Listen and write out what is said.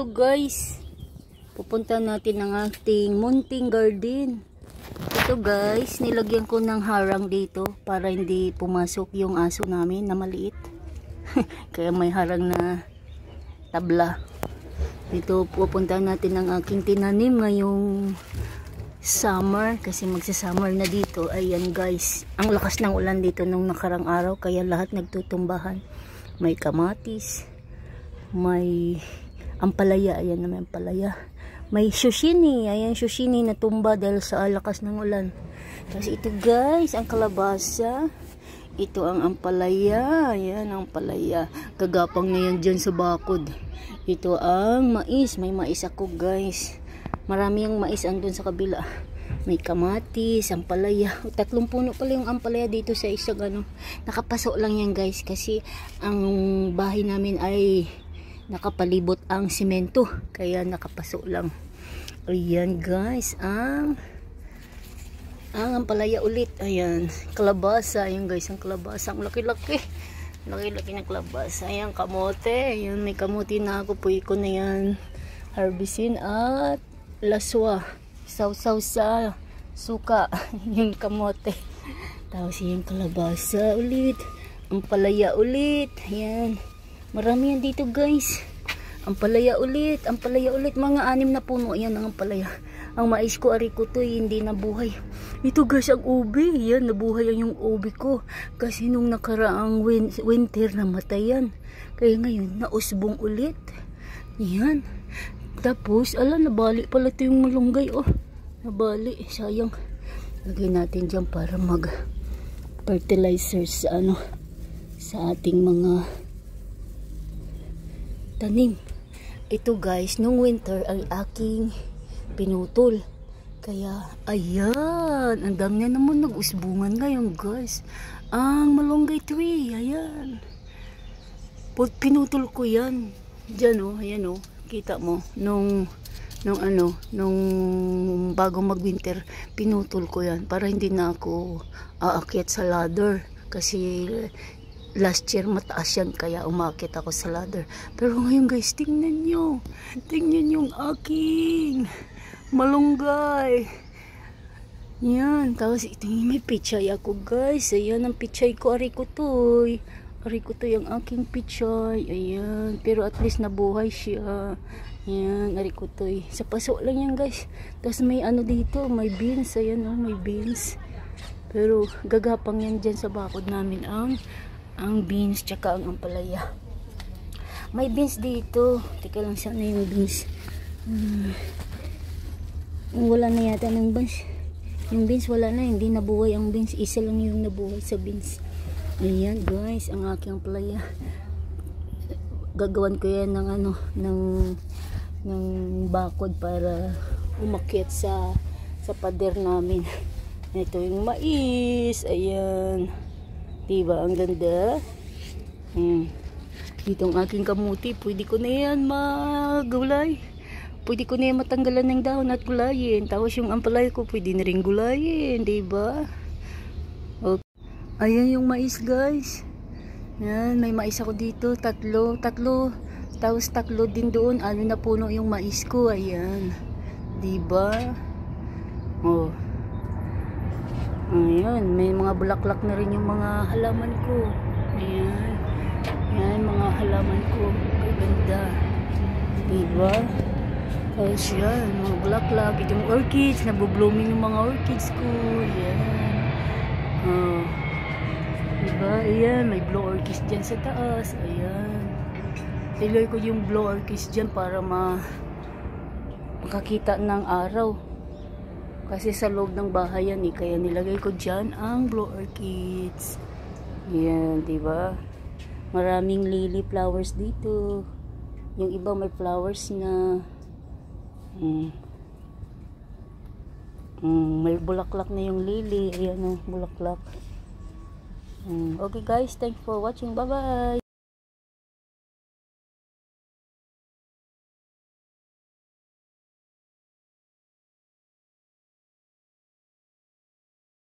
Hello guys, pupunta natin ng ating munting garden. Ito guys, nilagyan ko ng harang dito para hindi pumasok yung aso namin na maliit. Kaya may harang na tabla. Dito pupunta natin ng aking tinanim ngayong summer, kasi magsa-summer na dito. Ayan guys, ang lakas ng ulan dito nung nakarang araw, kaya lahat nagtutumbahan. May kamatis, may ampalaya, ayan naman ampalaya. May shushini, ayan shushini na tumba dahil sa lakas ng ulan. Tapos ito guys, ang kalabasa. Ito ang ampalaya, ayan ang ampalaya. Gagapang na yan dyan sa bakod. Ito ang mais, may mais ako guys. Marami ang mais andun sa kabila. May kamatis, ampalaya. 3 puno pala yung ampalaya dito sa isang ano. Nakapasok lang yan guys kasi ang bahay namin ay nakapalibot ang simento. Kaya nakapasok lang. Ayan guys, ang ampalaya ulit. Ayan, kalabasa. Ayan guys, ang kalabasa. Ang laki-laki. Laki-laki ng kalabasa. Ayan, kamote. Ayan, may kamote na ako. Puwi ko na yan. Harbisin at laswa. Sausaw sa suka. Yung kamote. Tapos yung kalabasa ulit. Ampalaya ulit. Ayan. Marami yan dito guys. Ampalaya ulit. Ampalaya ulit. Mga 6 na puno. Ayan ang ampalaya. Ang mais ko, ari ko to, hindi nabuhay. Ito guys, ang ubi. Yan, nabuhay yung ubi ko. Kasi nung nakaraang winter, namatay yan. Kaya ngayon, nausbong ulit. Yan. Tapos, nabali pala ito yung malunggay. Oh, nabali. Sayang. Lagay natin dyan para mag-fertilizers sa ating mga tanim. Ito guys, nung winter ay aking pinutol. Kaya, ayan. Ang dami na naman nag-usbungan ngayon guys. Ang malunggay tree. Ayan. Pinutol ko yan. Diyan oh, ayan oh. Kita mo, nung bago mag-winter, pinutol ko yan para hindi na ako aakyat sa ladder. Kasi last year mataas yan, kaya umakyat ako sa ladder. Pero ngayon guys, tingnan nyo. Tingnan yung aking malunggay. Yan, tapos ito may pichay ako guys. Ayan ang pichay ko, ari ko to yung aking pichay. Ayan, pero at least nabuhay siya. Ayan, ari ko to. Sa paso lang yan guys. Tapos may dito, may beans. Ayan oh, may beans. Pero gagapang yan dyan sa bakod namin ang beans tsaka ang ampalaya. May beans dito. Teka lang, sana yung beans. Wala na yata ng beans. Yung beans wala na, hindi nabuhay ang beans. Isa lang yung nabuhay sa beans. Ayan guys, ang aking ampalaya. Gagawan ko yan ng bakod para umakyat sa pader namin. Ito yung mais. Ayan. Diba, ang ganda. Dito ang aking kamuti. Pwede ko na yan magulay. Pwede ko na yan matanggalan ng dahon at gulayin. Tapos yung ampalaya ko pwede na rin gulayin. Diba? Okay. Ayan yung mais guys. Yan, may mais ako dito. Tatlo. Tapos 3 din doon. Na puno yung mais ko. Ayan. Diba? Oh. Ayan, may mga bulaklak na rin yung mga halaman ko. Ayan. Ayan, mga halaman ko. Ganda. Diba? Tapos yan, mga bulaklak. Itong orchids. Nabublooming yung mga orchids ko. Ayan. Oh. Diba? Ayan, may blow orchids dyan sa taas. Ayan. Ilagay ko yung blow orchids dyan para makakita ng araw. Kasi sa loob ng bahay yan kaya nilagay ko dyan ang blow orchids. Ayan, diba? Maraming lily flowers dito. Yung iba may flowers na. May bulaklak na yung lily. Ayan o, bulaklak. Okay guys, thanks for watching. Bye bye.